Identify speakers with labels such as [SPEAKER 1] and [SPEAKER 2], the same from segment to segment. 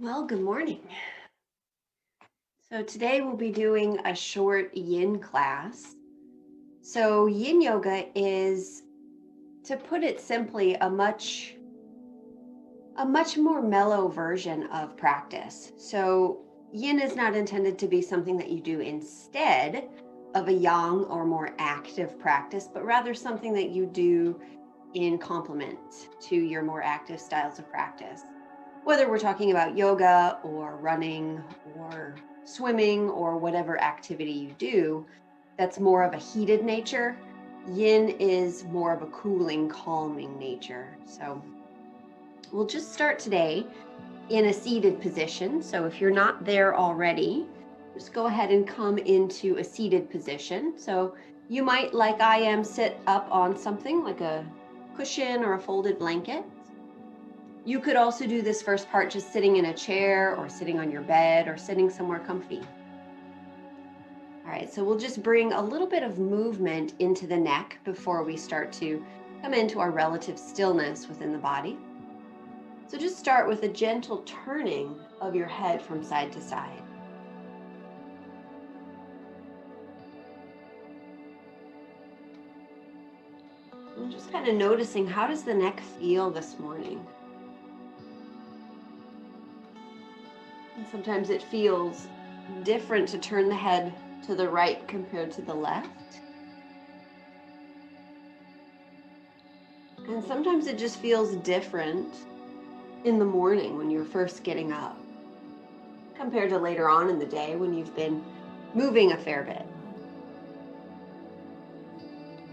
[SPEAKER 1] Well, good morning. So today we'll be doing a short yin class. So yin yoga is, to put it simply, a much more mellow version of practice. So yin is not intended to be something that you do instead of a yang or more active practice, but rather something that you do in complement to your more active styles of practice. Whether we're talking about yoga or running or swimming or whatever activity you do that's more of a heated nature, yin is more of a cooling, calming nature. So we'll just start today in a seated position. So if you're not there already, just go ahead and come into a seated position. So you might, like I am, sit up on something like a cushion or a folded blanket. You could also do this first part just sitting in a chair or sitting on your bed or sitting somewhere comfy. All right, so we'll just bring a little bit of movement into the neck before we start to come into our relative stillness within the body. So just start with a gentle turning of your head from side to side. I'm just kind of noticing, how does the neck feel this morning? And sometimes it feels different to turn the head to the right compared to the left. And sometimes it just feels different in the morning when you're first getting up compared to later on in the day when you've been moving a fair bit.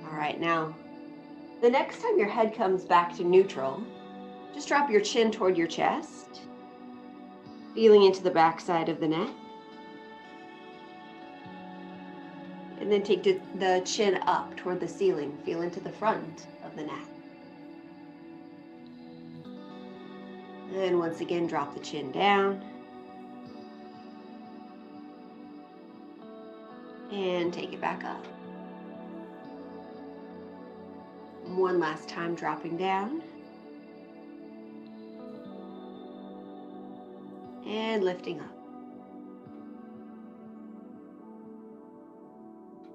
[SPEAKER 1] All right, now, the next time your head comes back to neutral, just drop your chin toward your chest, feeling into the back side of the neck. And then take the chin up toward the ceiling, feel into the front of the neck. And once again, drop the chin down. And take it back up. One last time, dropping down. And lifting up.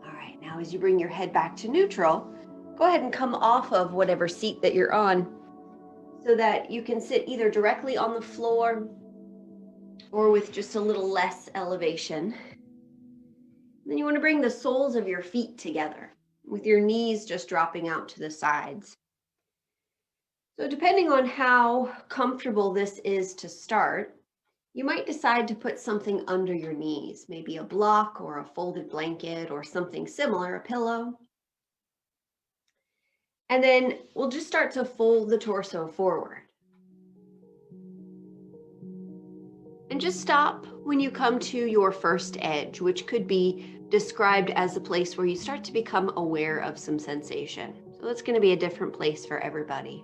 [SPEAKER 1] All right, now as you bring your head back to neutral, go ahead and come off of whatever seat that you're on so that you can sit either directly on the floor or with just a little less elevation. Then you want to bring the soles of your feet together with your knees just dropping out to the sides. So depending on how comfortable this is to start, you might decide to put something under your knees, maybe a block or a folded blanket or something similar, a pillow. And then we'll just start to fold the torso forward. And just stop when you come to your first edge, which could be described as a place where you start to become aware of some sensation. So it's going to be a different place for everybody.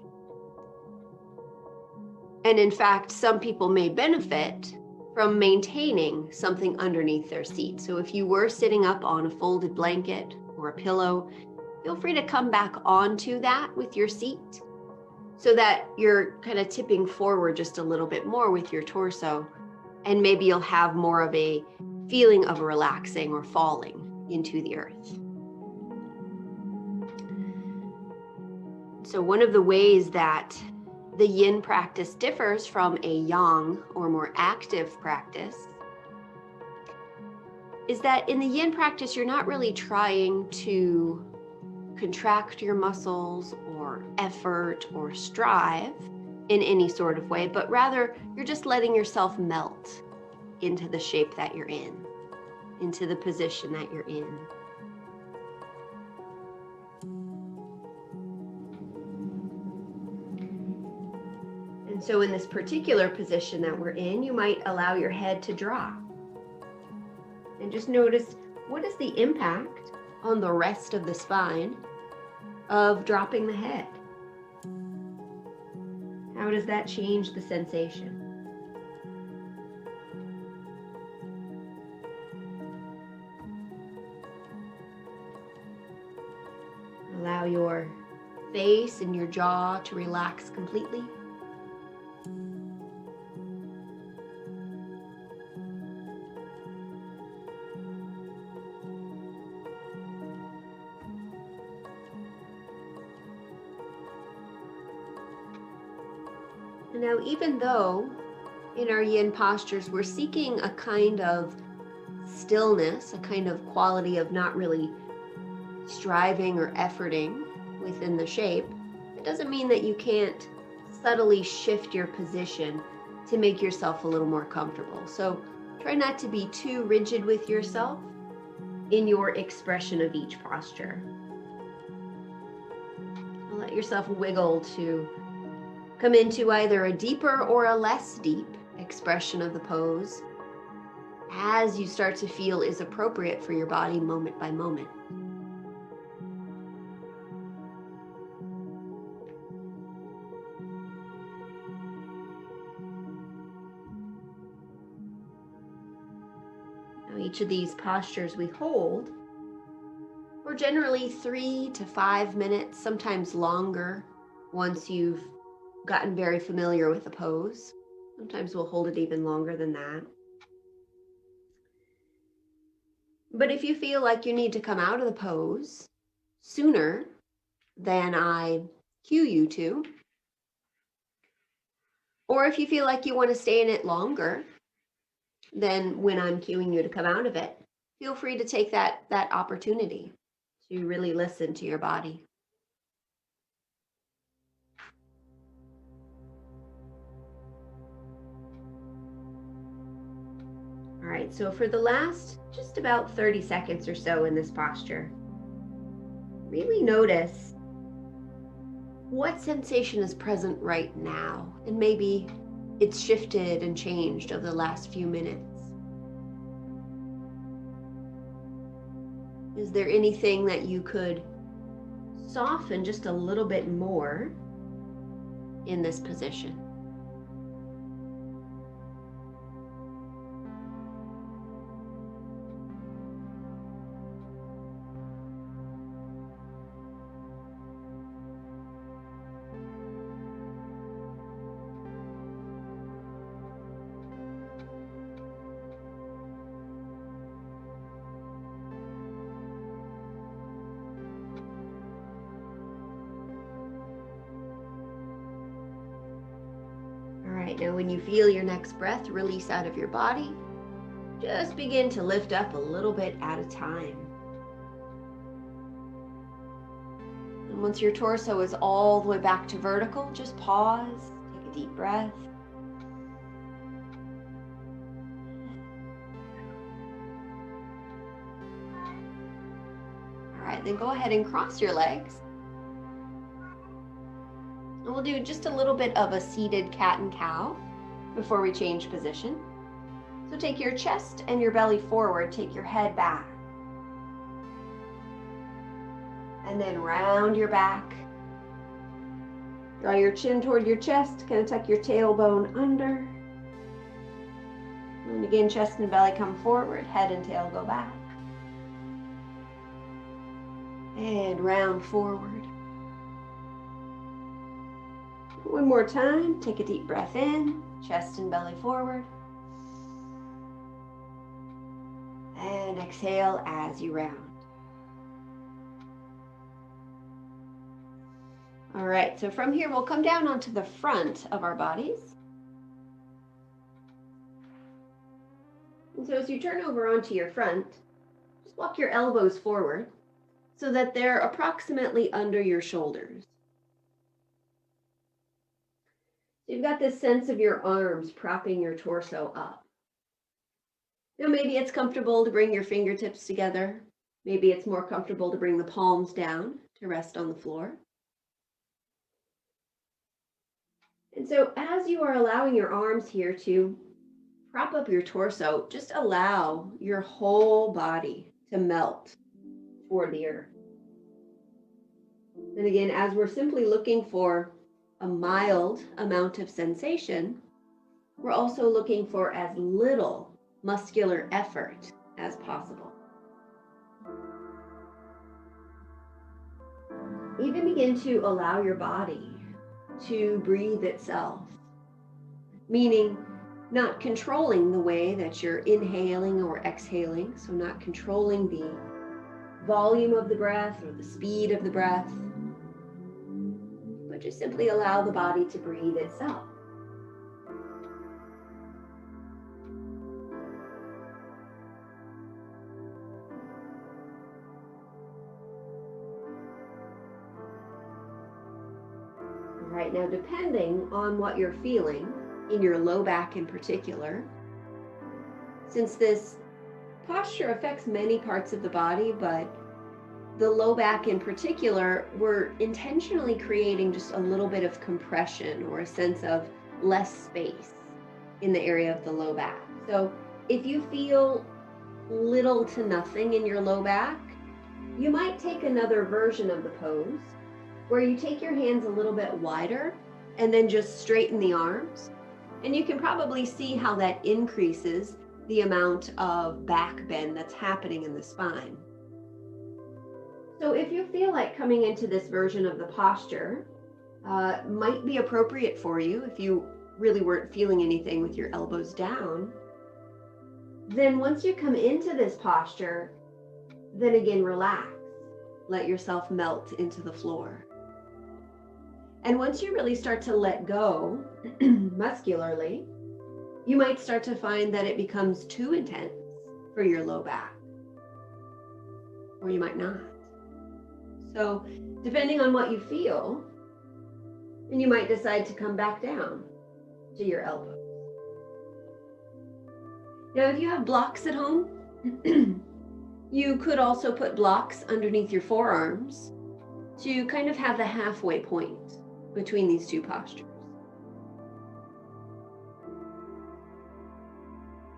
[SPEAKER 1] And in fact, some people may benefit from maintaining something underneath their seat. So if you were sitting up on a folded blanket or a pillow, feel free to come back onto that with your seat so that you're kind of tipping forward just a little bit more with your torso. And maybe you'll have more of a feeling of relaxing or falling into the earth. So one of the ways that the yin practice differs from a yang or more active practice is that in the yin practice, you're not really trying to contract your muscles or effort or strive in any sort of way, but rather you're just letting yourself melt into the shape that you're in, into the position that you're in. And so in this particular position that we're in, you might allow your head to drop. And just notice, what is the impact on the rest of the spine of dropping the head? How does that change the sensation? Allow your face and your jaw to relax completely. And now, even though in our yin postures we're seeking a kind of stillness, a kind of quality of not really striving or efforting within the shape, it doesn't mean that you can't subtly shift your position to make yourself a little more comfortable. So try not to be too rigid with yourself in your expression of each posture. Let yourself wiggle to come into either a deeper or a less deep expression of the pose as you start to feel is appropriate for your body moment by moment. Now, each of these postures we hold for generally 3 to 5 minutes, sometimes longer once you've gotten very familiar with the pose. Sometimes we'll hold it even longer than that. But if you feel like you need to come out of the pose sooner than I cue you to, or if you feel like you want to stay in it longer than when I'm cueing you to come out of it, feel free to take that opportunity to really listen to your body. All right, so for the last just about 30 seconds or so in this posture, really notice what sensation is present right now, and maybe it's shifted and changed over the last few minutes. Is there anything that you could soften just a little bit more in this position? Now, when you feel your next breath release out of your body, just begin to lift up a little bit at a time. And once your torso is all the way back to vertical, just pause, take a deep breath. All right, then go ahead and cross your legs. And we'll do just a little bit of a seated cat and cow before we change position. So take your chest and your belly forward, take your head back. And then round your back. Draw your chin toward your chest, kind of tuck your tailbone under. And again, chest and belly come forward, head and tail go back. And round forward. One more time, take a deep breath in, chest and belly forward. And exhale as you round. All right, so from here we'll come down onto the front of our bodies. And so as you turn over onto your front, just walk your elbows forward so that they're approximately under your shoulders. You've got this sense of your arms propping your torso up. Now maybe it's comfortable to bring your fingertips together. Maybe it's more comfortable to bring the palms down to rest on the floor. And so as you are allowing your arms here to prop up your torso, just allow your whole body to melt toward the earth. And again, as we're simply looking for a mild amount of sensation, we're also looking for as little muscular effort as possible. Even begin to allow your body to breathe itself, meaning not controlling the way that you're inhaling or exhaling, so not controlling the volume of the breath or the speed of the breath, but just simply allow the body to breathe itself. right now, depending on what you're feeling in your low back in particular, since this posture affects many parts of the body, but the low back in particular, we're intentionally creating just a little bit of compression or a sense of less space in the area of the low back. So if you feel little to nothing in your low back, you might take another version of the pose where you take your hands a little bit wider and then just straighten the arms. And you can probably see how that increases the amount of back bend that's happening in the spine. So if you feel like coming into this version of the posture might be appropriate for you, if you really weren't feeling anything with your elbows down, then once you come into this posture, then again, relax. Let yourself melt into the floor. And once you really start to let go muscularly, you might start to find that it becomes too intense for your low back, or you might not. So depending on what you feel, then you might decide to come back down to your elbows. Now, if you have blocks at home, you could also put blocks underneath your forearms to kind of have the halfway point between these two postures.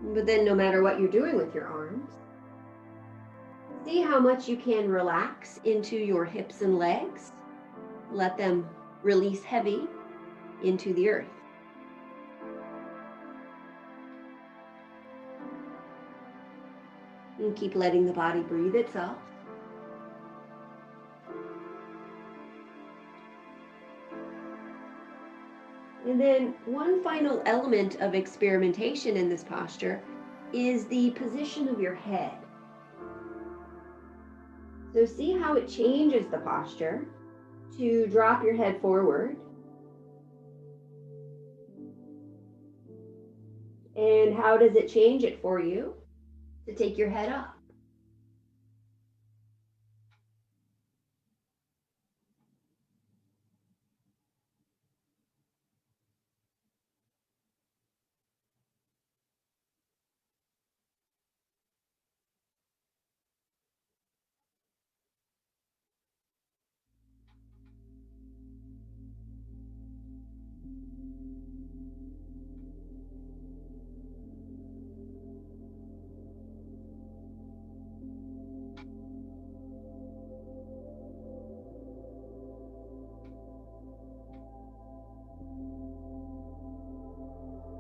[SPEAKER 1] But then no matter what you're doing with your arms, see how much you can relax into your hips and legs. Let them release heavy into the earth. And keep letting the body breathe itself. And then one final element of experimentation in this posture is the position of your head. So see how it changes the posture to drop your head forward. And how does it change it for you to take your head up?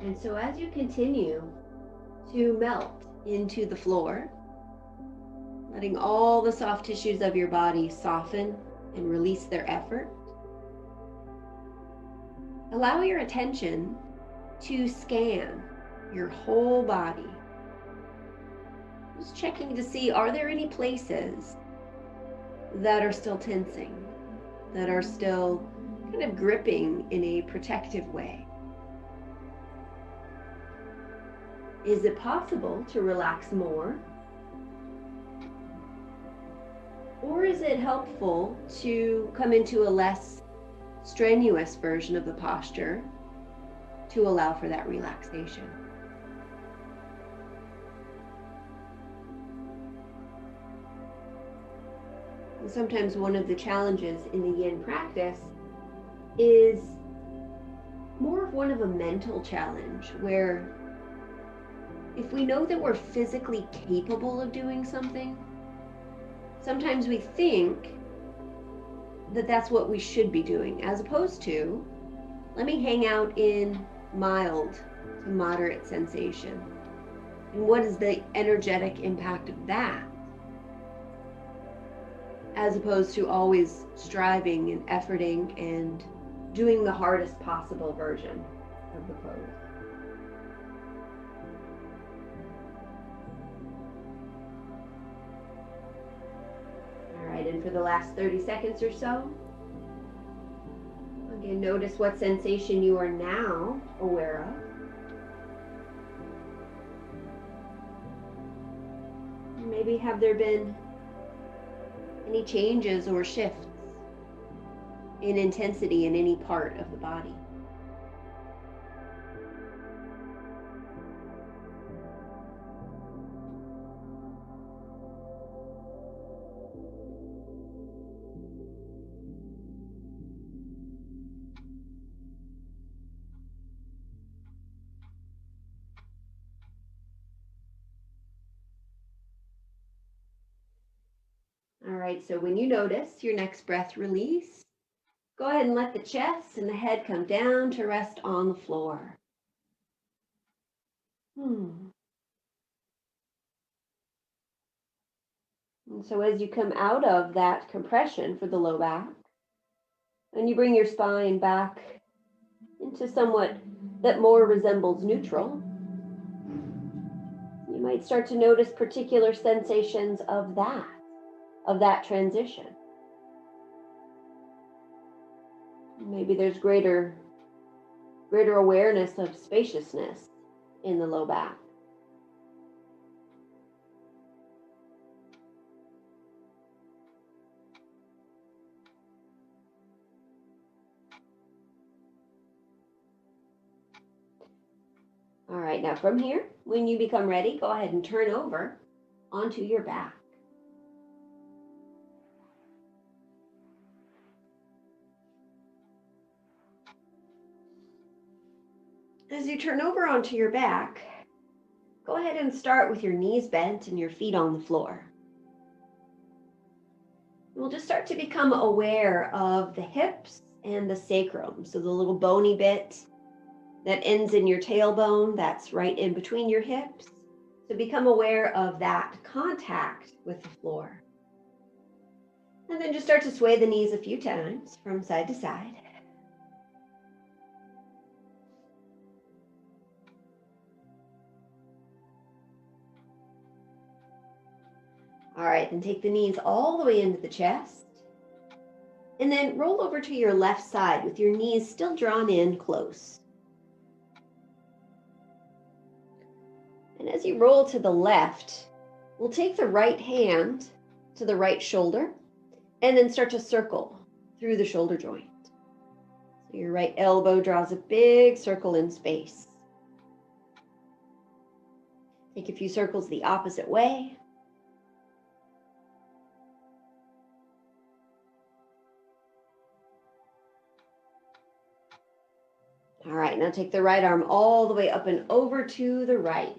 [SPEAKER 1] And so as you continue to melt into the floor, letting all the soft tissues of your body soften and release their effort, allow your attention to scan your whole body. Just checking to see, are there any places that are still tensing, that are still kind of gripping in a protective way? Is it possible to relax more? Or is it helpful to come into a less strenuous version of the posture to allow for that relaxation? And sometimes one of the challenges in the yin practice is more of one of a mental challenge, where if we know that we're physically capable of doing something, sometimes we think that that's what we should be doing, as opposed to, let me hang out in mild to moderate sensation. And what is the energetic impact of that? As opposed to always striving and efforting and doing the hardest possible version of the pose. And for the last 30 seconds or so, again, notice what sensation you are now aware of. Maybe have there been any changes or shifts in intensity in any part of the body. All right, so when you notice your next breath release, go ahead and let the chest and the head come down to rest on the floor. And so as you come out of that compression for the low back, and you bring your spine back into somewhat that more resembles neutral, you might start to notice particular sensations of that transition. Maybe there's greater awareness of spaciousness in the low back. All right, now from here, when you become ready, go ahead and turn over onto your back. As you turn over onto your back, go ahead and start with your knees bent and your feet on the floor. We'll just start to become aware of the hips and the sacrum. So the little bony bit that ends in your tailbone, that's right in between your hips. So become aware of that contact with the floor. And then just start to sway the knees a few times from side to side. All right, then take the knees all the way into the chest. And then roll over to your left side with your knees still drawn in close. And as you roll to the left, we'll take the right hand to the right shoulder and then start to circle through the shoulder joint. So your right elbow draws a big circle in space. Take a few circles the opposite way. All right, now take the right arm all the way up and over to the right.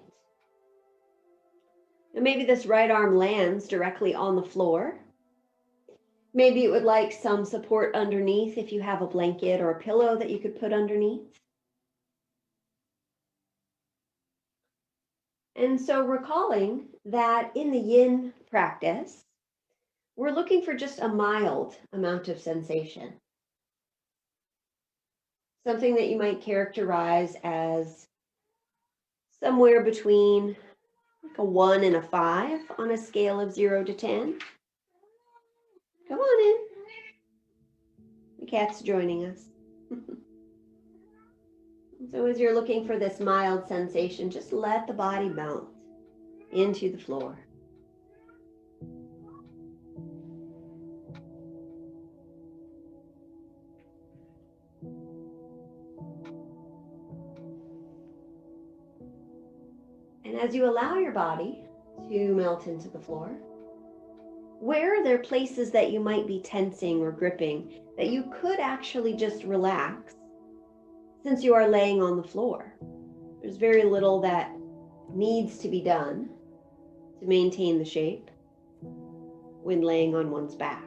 [SPEAKER 1] And maybe this right arm lands directly on the floor. Maybe it would like some support underneath if you have a blanket or a pillow that you could put underneath. And so recalling that in the yin practice, we're looking for just a mild amount of sensation. Something that you might characterize as somewhere between like a 1 and a 5 on a scale of 0 to 10. Come on in. The cat's joining us. So as you're looking for this mild sensation, just let the body melt into the floor. And as you allow your body to melt into the floor, where are there places that you might be tensing or gripping that you could actually just relax since you are laying on the floor? There's very little that needs to be done to maintain the shape when laying on one's back.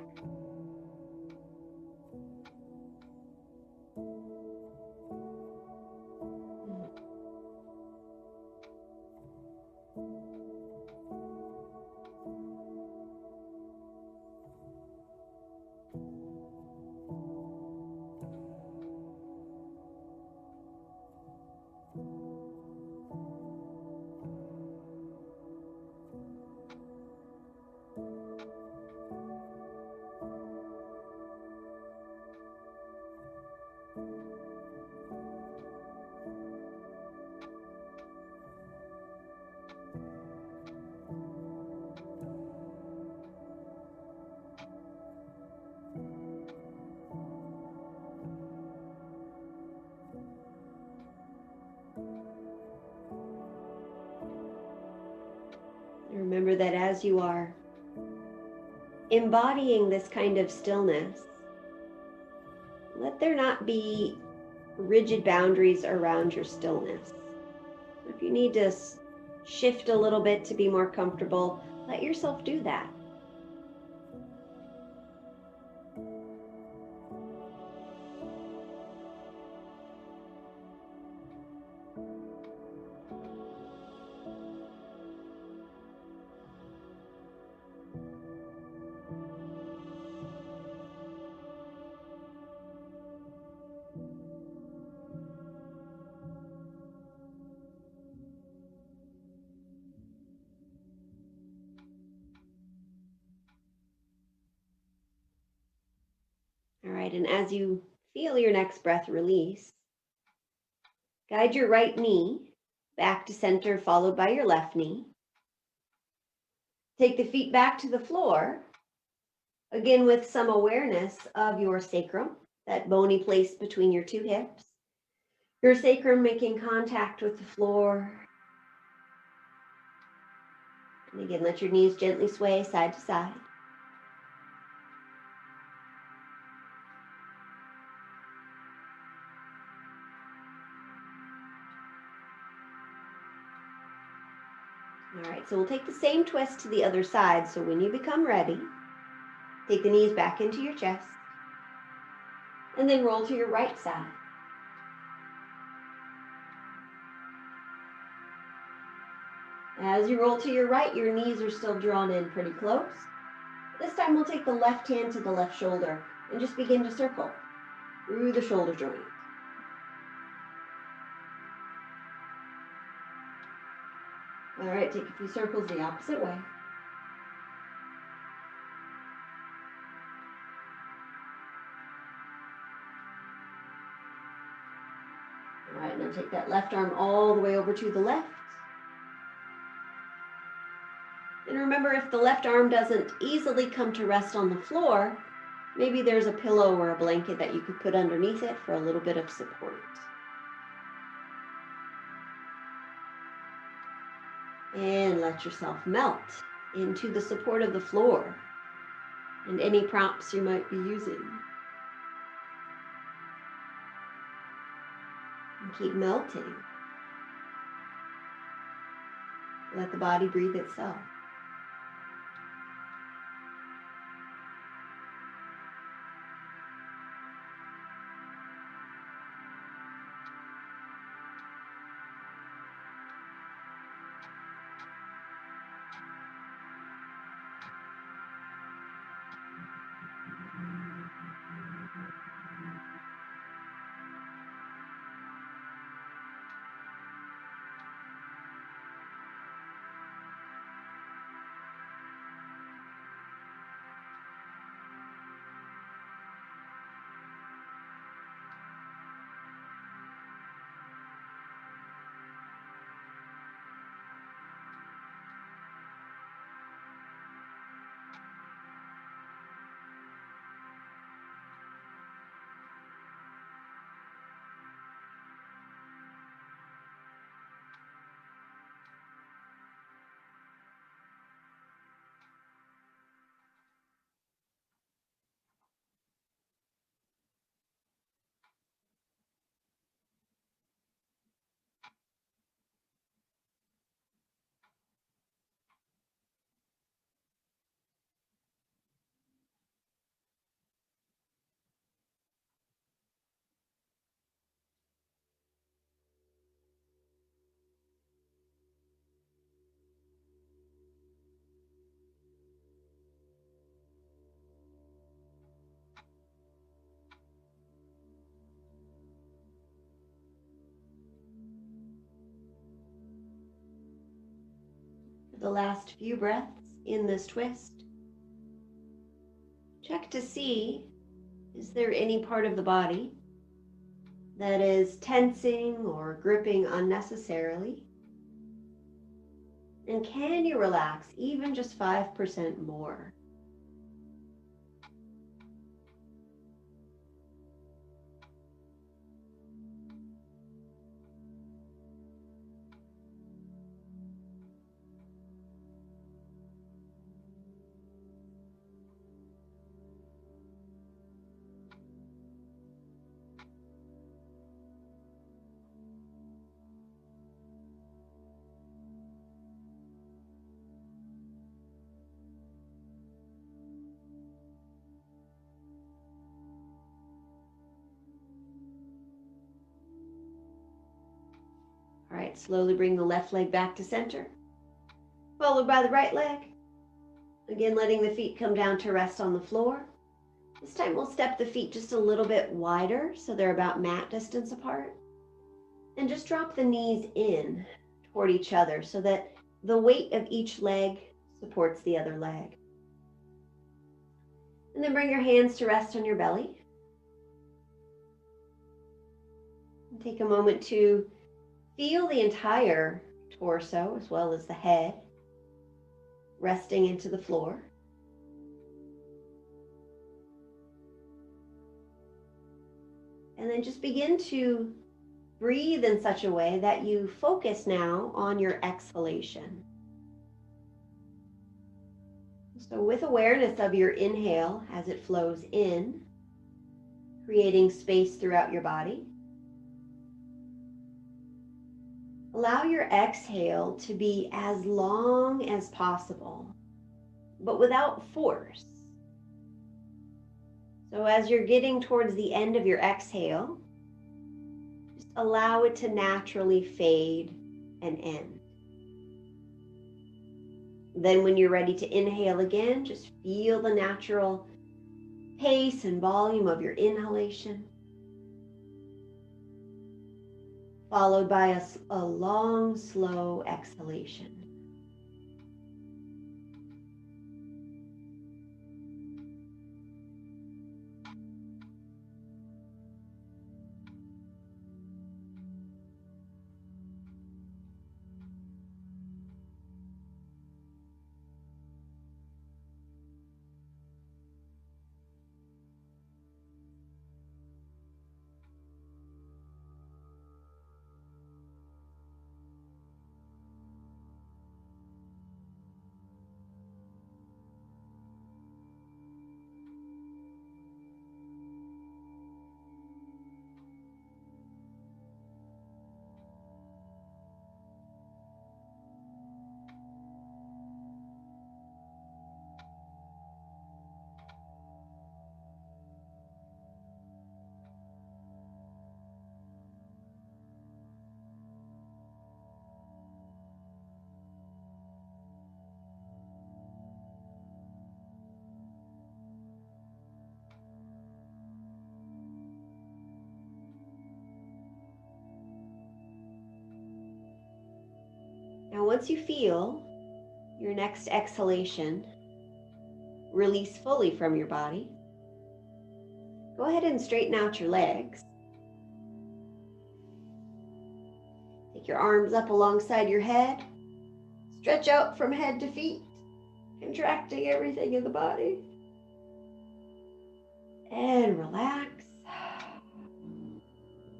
[SPEAKER 1] Remember that as you are embodying this kind of stillness, let there not be rigid boundaries around your stillness. If you need to shift a little bit to be more comfortable, let yourself do that. All right, and as you feel your next breath release, guide your right knee back to center, followed by your left knee. Take the feet back to the floor, again with some awareness of your sacrum, that bony place between your two hips. Your sacrum making contact with the floor. And again, let your knees gently sway side to side. All right, so we'll take the same twist to the other side. So when you become ready, take the knees back into your chest and then roll to your right side. As you roll to your right, your knees are still drawn in pretty close. This time we'll take the left hand to the left shoulder and just begin to circle through the shoulder joint. All right, take a few circles the opposite way. All right, now take that left arm all the way over to the left. And remember, if the left arm doesn't easily come to rest on the floor, maybe there's a pillow or a blanket that you could put underneath it for a little bit of support. And let yourself melt into the support of the floor and any props you might be using. And keep melting. Let the body breathe itself. The last few breaths in this twist, check to see, is there any part of the body that is tensing or gripping unnecessarily? And can you relax even just 5% more? All right, slowly bring the left leg back to center, followed by the right leg. Again, letting the feet come down to rest on the floor. This time we'll step the feet just a little bit wider so they're about mat distance apart. And just drop the knees in toward each other so that the weight of each leg supports the other leg. And then bring your hands to rest on your belly. And take a moment to feel the entire torso as well as the head resting into the floor. And then just begin to breathe in such a way that you focus now on your exhalation. So with awareness of your inhale as it flows in, creating space throughout your body, allow your exhale to be as long as possible, but without force. So as you're getting towards the end of your exhale, just allow it to naturally fade and end. Then when you're ready to inhale again, just feel the natural pace and volume of your inhalation, followed by a long, slow exhalation. Now, once you feel your next exhalation release fully from your body, go ahead and straighten out your legs. Take your arms up alongside your head. Stretch out from head to feet, contracting everything in the body. And relax.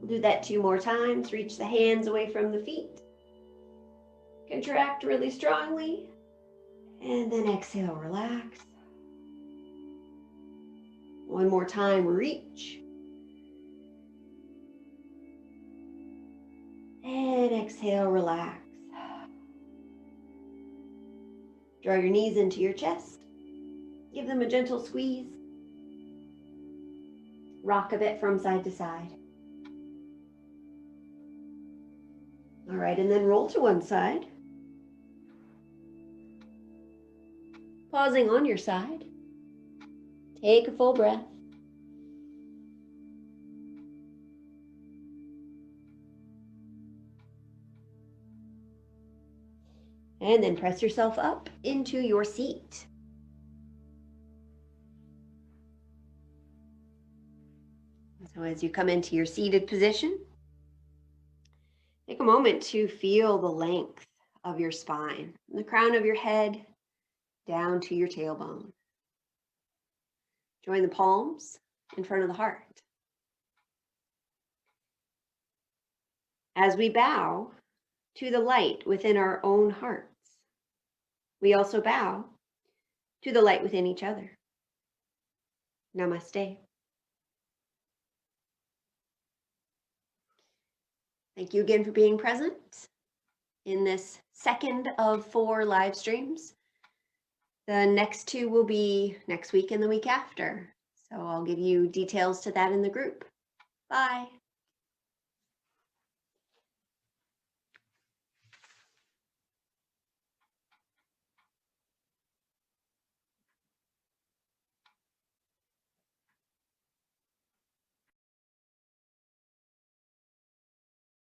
[SPEAKER 1] We'll do that 2 more times. Reach the hands away from the feet. Contract really strongly. And then exhale, relax. 1 more time, reach. And exhale, relax. Draw your knees into your chest. Give them a gentle squeeze. Rock a bit from side to side. All right, and then roll to one side. Pausing on your side. Take a full breath. And then press yourself up into your seat. So as you come into your seated position, take a moment to feel the length of your spine, from the crown of your head down to your tailbone. Join the palms in front of the heart. As we bow to the light within our own hearts, we also bow to the light within each other. Namaste. Thank you again for being present in this second of 4 live streams. The next 2 will be next week and the week after. So I'll give you details to that in the group. Bye.